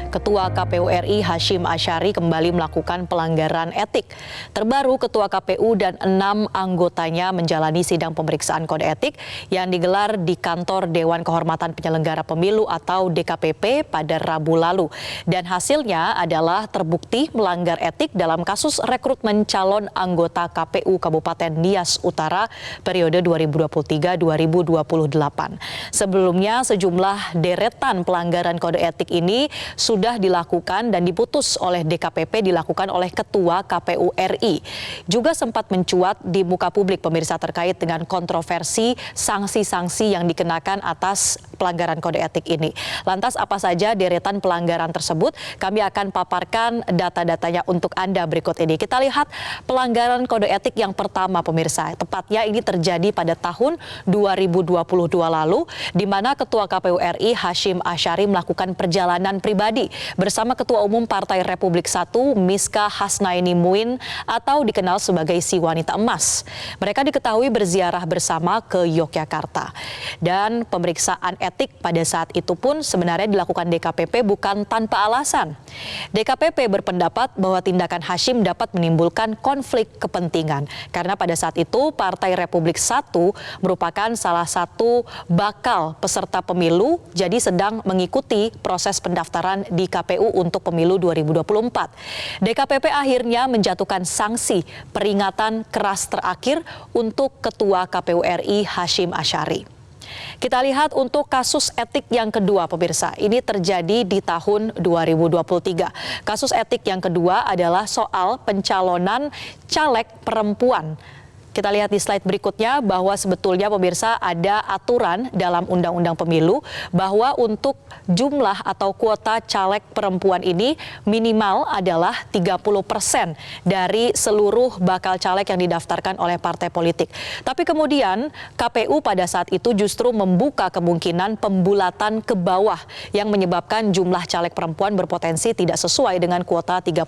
Ketua KPU RI Hashim Asyari kembali melakukan pelanggaran etik. Terbaru, Ketua KPU dan 6 anggotanya menjalani sidang pemeriksaan kode etik yang digelar di kantor Dewan Kehormatan Penyelenggara Pemilu atau DKPP pada Rabu lalu. Dan hasilnya adalah terbukti melanggar etik dalam kasus rekrutmen calon anggota KPU Kabupaten Nias Utara periode 2023-2028. Sebelumnya, sejumlah deretan pelanggaran kode etik ini sudah dilakukan dan diputus oleh DKPP dilakukan oleh Ketua KPU RI. Juga sempat mencuat di muka publik pemirsa terkait dengan kontroversi sanksi-sanksi yang dikenakan atas pelanggaran kode etik ini. Lantas apa saja deretan pelanggaran tersebut? Kami akan paparkan data-datanya untuk Anda berikut ini. Kita lihat pelanggaran kode etik yang pertama pemirsa. Tepatnya ini terjadi pada tahun 2022 lalu di mana Ketua KPU RI Hashim Asyari melakukan perjalanan pribadi bersama Ketua Umum Partai Republik I Miska Hasnaini Muin atau dikenal sebagai si wanita emas. Mereka diketahui berziarah bersama ke Yogyakarta. Dan pemeriksaan etik pada saat itu pun sebenarnya dilakukan DKPP bukan tanpa alasan. DKPP berpendapat bahwa tindakan Hashim dapat menimbulkan konflik kepentingan karena pada saat itu Partai Republik I merupakan salah satu bakal peserta pemilu, jadi sedang mengikuti proses pendaftaran di KPU untuk pemilu 2024. DKPP akhirnya menjatuhkan sanksi peringatan keras terakhir untuk Ketua KPU RI Hashim Asyari. Kita lihat untuk kasus etik yang kedua pemirsa, ini terjadi di tahun 2023. Kasus etik yang kedua adalah soal pencalonan caleg perempuan. Kita lihat di slide berikutnya bahwa sebetulnya pemirsa ada aturan dalam Undang-Undang Pemilu bahwa untuk jumlah atau kuota caleg perempuan ini minimal adalah 30% dari seluruh bakal caleg yang didaftarkan oleh partai politik. Tapi kemudian KPU pada saat itu justru membuka kemungkinan pembulatan ke bawah yang menyebabkan jumlah caleg perempuan berpotensi tidak sesuai dengan kuota 30%.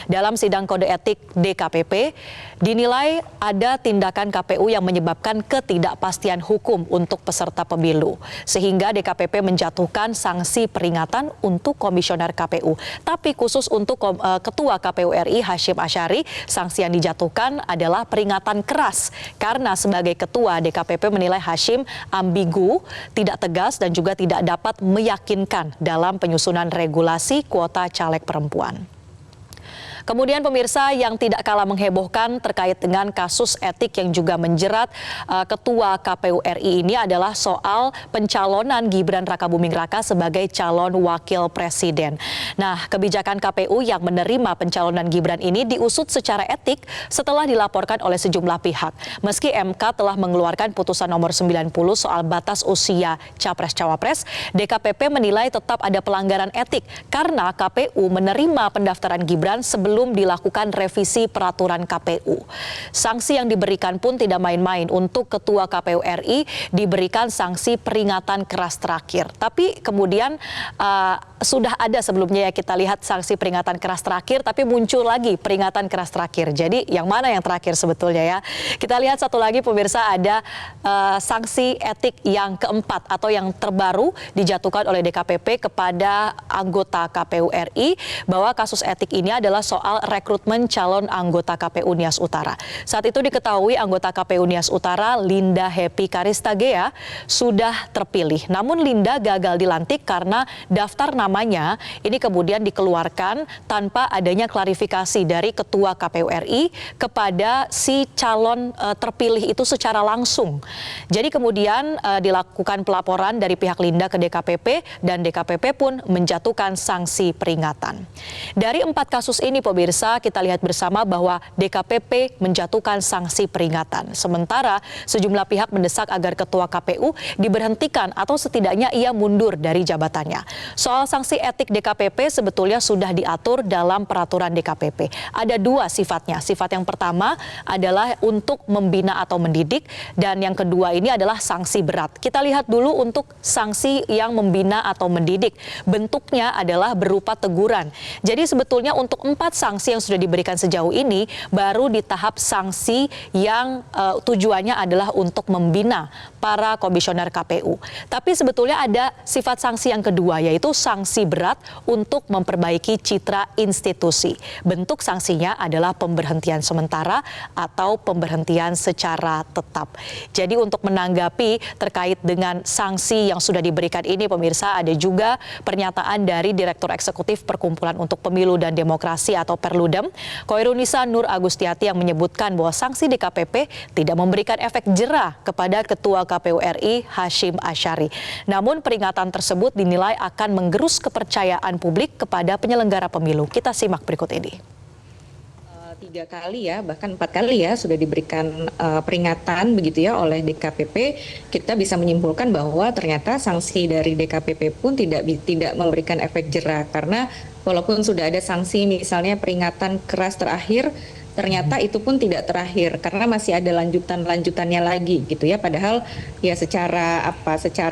Dalam sidang kode etik DKPP dinilai ada tindakan KPU yang menyebabkan ketidakpastian hukum untuk peserta pemilu. Sehingga DKPP menjatuhkan sanksi peringatan untuk komisioner KPU. Tapi khusus untuk Ketua KPU RI Hashim Asyari, sanksi yang dijatuhkan adalah peringatan keras. Karena sebagai Ketua DKPP menilai Hashim ambigu, tidak tegas dan juga tidak dapat meyakinkan dalam penyusunan regulasi kuota caleg perempuan. Kemudian pemirsa yang tidak kalah menghebohkan terkait dengan kasus etik yang juga menjerat Ketua KPU RI ini adalah soal pencalonan Gibran Rakabuming Raka sebagai calon wakil presiden. Nah, kebijakan KPU yang menerima pencalonan Gibran ini diusut secara etik setelah dilaporkan oleh sejumlah pihak. Meski MK telah mengeluarkan putusan nomor 90 soal batas usia Capres-Cawapres, DKPP menilai tetap ada pelanggaran etik karena KPU menerima pendaftaran Gibran sebelum dilakukan revisi peraturan KPU. Sanksi yang diberikan pun tidak main-main. Untuk Ketua KPU RI diberikan sanksi peringatan keras terakhir. Tapi kemudian sudah ada sebelumnya ya kita lihat sanksi peringatan keras terakhir, tapi muncul lagi peringatan keras terakhir. Jadi yang mana yang terakhir sebetulnya ya? Kita lihat satu lagi pemirsa, ada sanksi etik yang keempat atau yang terbaru dijatuhkan oleh DKPP kepada anggota KPU RI bahwa kasus etik ini adalah soal rekrutmen calon anggota KPU Nias Utara. Saat itu diketahui anggota KPU Nias Utara Linda Happy Karistagea sudah terpilih. Namun Linda gagal dilantik karena daftar namanya ini kemudian dikeluarkan tanpa adanya klarifikasi dari Ketua KPU RI kepada si calon terpilih itu secara langsung. Jadi kemudian dilakukan pelaporan dari pihak Linda ke DKPP dan DKPP pun menjatuhkan sanksi peringatan. Dari 4 kasus ini pemirsa, kita lihat bersama bahwa DKPP menjatuhkan sanksi peringatan. Sementara sejumlah pihak mendesak agar Ketua KPU diberhentikan atau setidaknya ia mundur dari jabatannya. Soal sanksi etik DKPP sebetulnya sudah diatur dalam peraturan DKPP. Ada 2 sifatnya. Sifat yang pertama adalah untuk membina atau mendidik dan yang kedua ini adalah sanksi berat. Kita lihat dulu untuk sanksi yang membina atau mendidik. Bentuknya adalah berupa teguran. Jadi sebetulnya untuk 4 sanksi yang sudah diberikan sejauh ini baru di tahap sanksi yang tujuannya adalah untuk membina para komisioner KPU. Tapi sebetulnya ada sifat sanksi yang kedua, yaitu sanksi berat untuk memperbaiki citra institusi. Bentuk sanksinya adalah pemberhentian sementara atau pemberhentian secara tetap. Jadi untuk menanggapi terkait dengan sanksi yang sudah diberikan ini, pemirsa, ada juga pernyataan dari Direktur Eksekutif Perkumpulan untuk Pemilu dan Demokrasi atau Perludem, Khoirunisa Nur Agustiati, yang menyebutkan bahwa sanksi DKPP tidak memberikan efek jera kepada Ketua KPU RI Hasyim Asyari. Namun peringatan tersebut dinilai akan menggerus kepercayaan publik kepada penyelenggara pemilu. Kita simak berikut ini. 3 kali ya, bahkan 4 kali ya sudah diberikan peringatan begitu ya oleh DKPP. Kita bisa menyimpulkan bahwa ternyata sanksi dari DKPP pun tidak memberikan efek jera, karena walaupun sudah ada sanksi misalnya peringatan keras terakhir, ternyata itu pun tidak terakhir karena masih ada lanjutannya lagi gitu ya. Padahal ya secara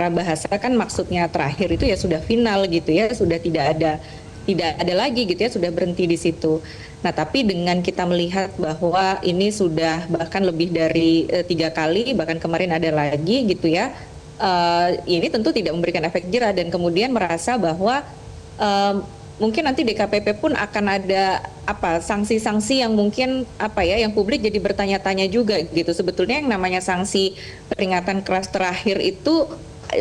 bahasa kan maksudnya terakhir itu ya sudah final gitu ya, sudah tidak ada lagi gitu ya, sudah berhenti di situ. Nah, tapi dengan kita melihat bahwa ini sudah bahkan lebih dari 3 kali, bahkan kemarin ada lagi gitu ya, ini tentu tidak memberikan efek jera, dan kemudian merasa bahwa mungkin nanti DKPP pun akan ada sanksi-sanksi yang mungkin yang publik jadi bertanya-tanya juga gitu. Sebetulnya yang namanya sanksi peringatan keras terakhir itu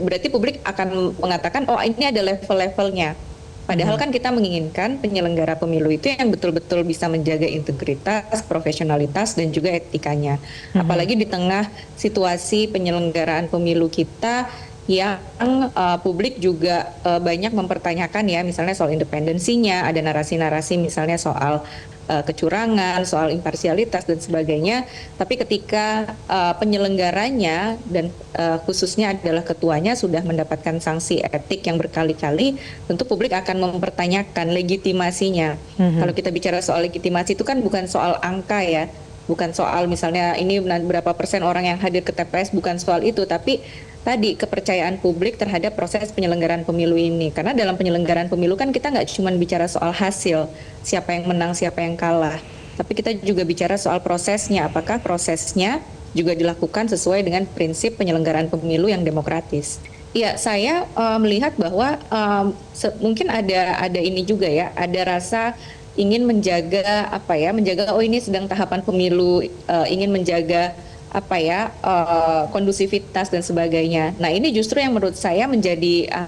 berarti publik akan mengatakan oh ini ada level-levelnya. Padahal kan kita menginginkan penyelenggara pemilu itu yang betul-betul bisa menjaga integritas, profesionalitas, dan juga etikanya. Apalagi di tengah situasi penyelenggaraan pemilu kita yang publik juga banyak mempertanyakan ya, misalnya soal independensinya, ada narasi-narasi misalnya soal kecurangan, soal imparsialitas dan sebagainya. Tapi ketika penyelenggaranya dan khususnya adalah ketuanya sudah mendapatkan sanksi etik yang berkali-kali, tentu publik akan mempertanyakan legitimasinya. Kalau kita bicara soal legitimasi itu kan bukan soal angka ya, bukan soal misalnya ini berapa persen orang yang hadir ke TPS, bukan soal itu, tapi tadi kepercayaan publik terhadap proses penyelenggaraan pemilu ini. Karena dalam penyelenggaraan pemilu kan kita nggak cuma bicara soal hasil, siapa yang menang, siapa yang kalah, tapi kita juga bicara soal prosesnya, apakah prosesnya juga dilakukan sesuai dengan prinsip penyelenggaraan pemilu yang demokratis. Ya, saya melihat bahwa mungkin ada ini juga ya, ada rasa ingin menjaga menjaga oh ini sedang tahapan pemilu, ingin menjaga kondusivitas dan sebagainya. Nah, ini justru yang menurut saya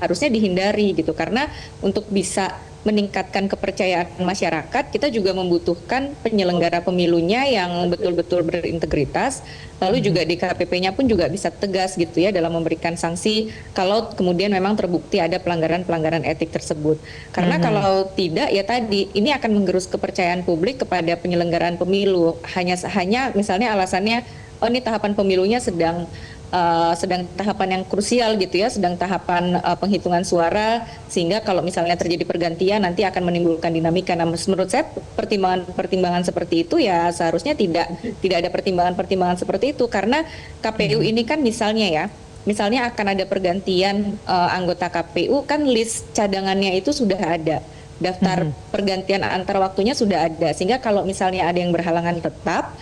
harusnya dihindari gitu, karena untuk bisa meningkatkan kepercayaan masyarakat, kita juga membutuhkan penyelenggara pemilunya yang betul-betul berintegritas, lalu juga DKPP-nya pun juga bisa tegas gitu ya dalam memberikan sanksi kalau kemudian memang terbukti ada pelanggaran etik tersebut. Karena kalau tidak ya tadi ini akan menggerus kepercayaan publik kepada penyelenggaraan pemilu. Hanya misalnya alasannya oh ini tahapan pemilunya sedang tahapan yang krusial gitu ya, sedang tahapan penghitungan suara, sehingga kalau misalnya terjadi pergantian nanti akan menimbulkan dinamika. Nah, menurut saya pertimbangan seperti itu ya seharusnya tidak ada pertimbangan seperti itu, karena KPU ini kan misalnya akan ada pergantian anggota KPU, kan list cadangannya itu sudah ada, daftar pergantian antar waktunya sudah ada, sehingga kalau misalnya ada yang berhalangan tetap,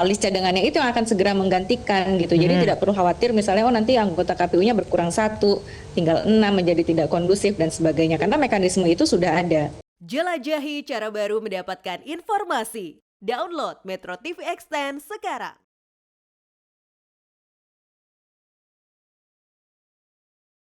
list cadangannya itu yang akan segera menggantikan gitu. Jadi tidak perlu khawatir misalnya nanti anggota KPU-nya berkurang 1, tinggal 6 menjadi tidak kondusif dan sebagainya, karena mekanisme itu sudah ada. Jelajahi cara baru mendapatkan informasi. Download Metro TV Extend sekarang.